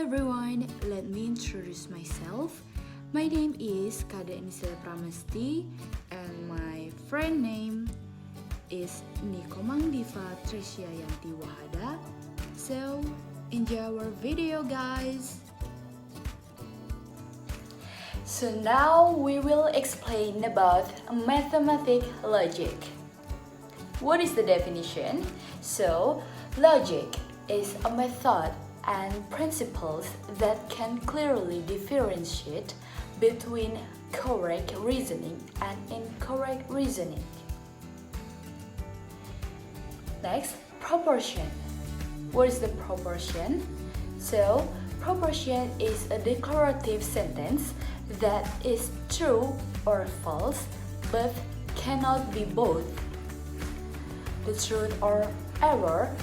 everyone, let me introduce myself. My name is Kadek Nicelia and my friend name is Komang Diva Treesyayanthi. So, enjoy our video, guys. So now we will explain about mathematic logic. What is the definition? So, logic is a method and principles that can clearly differentiate between correct reasoning and incorrect reasoning. Next, proportion. What is the proportion? So, proportion is a declarative sentence that is true or false but cannot be both. The truth or error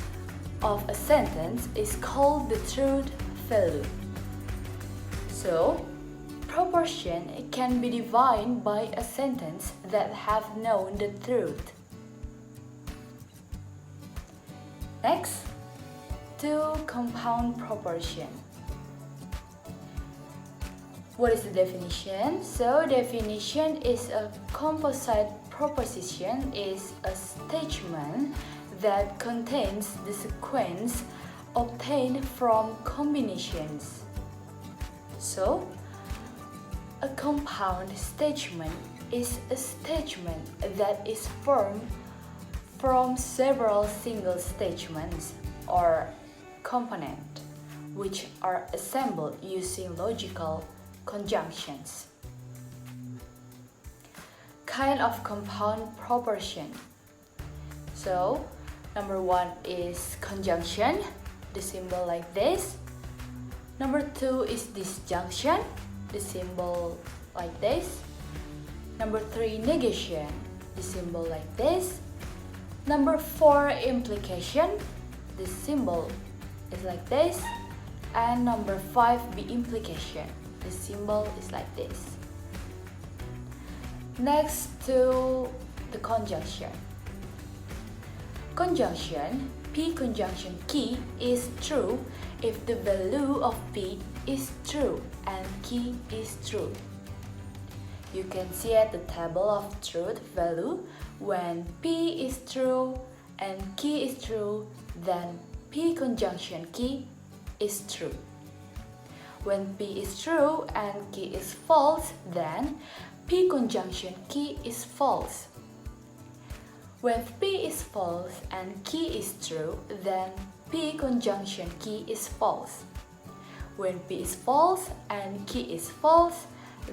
of a sentence is called the truth value. So, proportion can be defined by a sentence that have known the truth. Next, to compound proportion. What is the definition? So, definition is a composite proposition is a statement that contains the sequence obtained from combinations. So, a compound statement is a statement that is formed from several single statements or components which are assembled using logical conjunctions. Kind of compound proportion. So, number one is conjunction, the symbol like this. Number two is disjunction, the symbol like this. Number three, negation, the symbol like this. Number four, implication, the symbol is like this. And number five, the implication, the symbol is like this. Next to the conjunction. Conjunction, P conjunction key is true if the value of P is true and key is true. You can see at the table of truth value, when P is true and key is true, then P conjunction key is true. When P is true and key is false, then P conjunction key is false. When P is false and key is true, then P conjunction key is false. When P is false and key is false,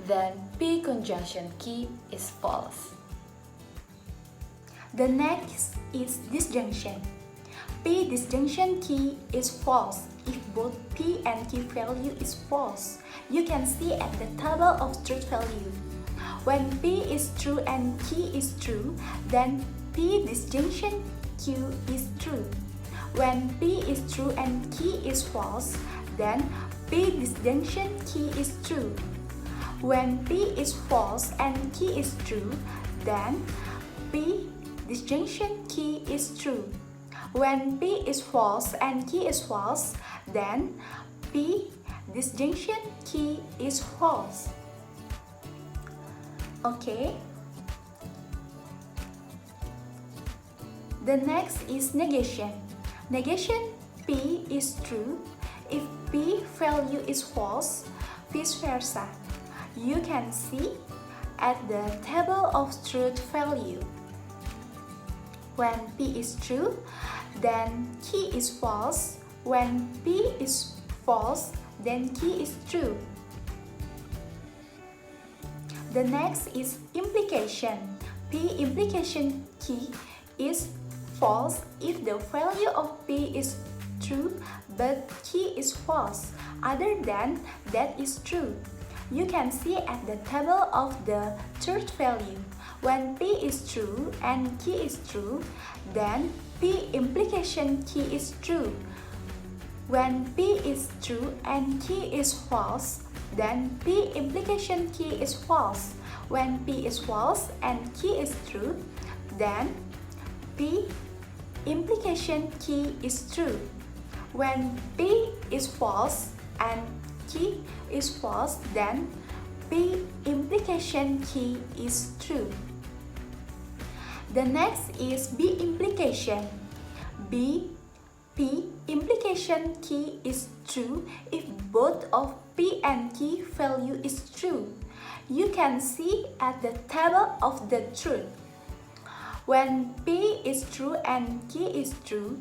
then P conjunction key is false. The next is disjunction. P disjunction key is false if both P and key value is false. You can see at the table of truth value. When P is true and key is true, then P disjunction Q is true. When P is true and key is false, then P disjunction key is true. When P is false and key is true, then P disjunction key is true. When P is false and key is false, then P disjunction key is false. Okay. The next is negation. Negation, P is true if P value is false, vice versa. You can see at the table of truth value. When P is true, then key is false. When P is false, then key is true. The next is implication. P implication key is false if the value of P is true but key is false. Other than that is true. You can see at the table of the truth value. When P is true and key is true, then P implication key is true. When P is true and key is false, then P implication key is false. When P is false and key is true, then P implication key is true. When P is false and key is false, then P implication key is true. The next is B implication. P implication key is true if both of P and key value is true. You can see at the table of the truth. When P is true and key is true,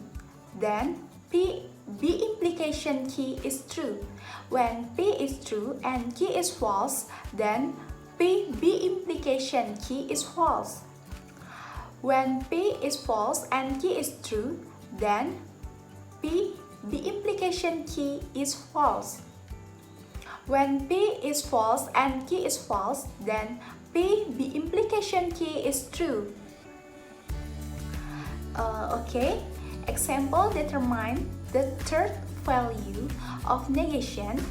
then B implication key is true. When P is true and key is false, then B implication key is false. When P is false and key is true, then B implication key is false. When P is false and key is false, then B implication key is true. Okay, example determine the third value of negation.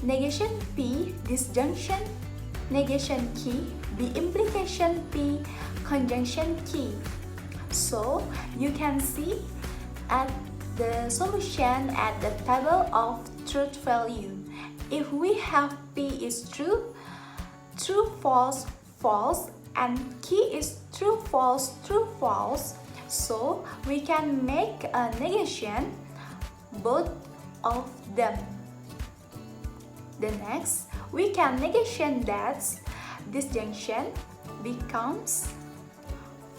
Negation P disjunction negation key, B implication P conjunction key. So you can see at the solution at the table of truth value. If we have P is true, true, false, false, and key is true, false, true, false, so we can make a negation both of them. The next, we can negation that disjunction becomes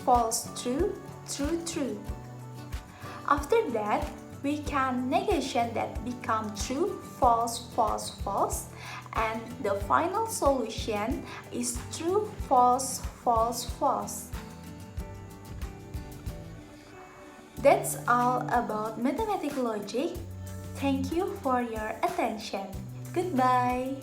false, true, true, true. After that, we can negation that become true, false, false, false, and the final solution is true, false, false, false. That's all about mathematical logic. Thank you for your attention. Goodbye.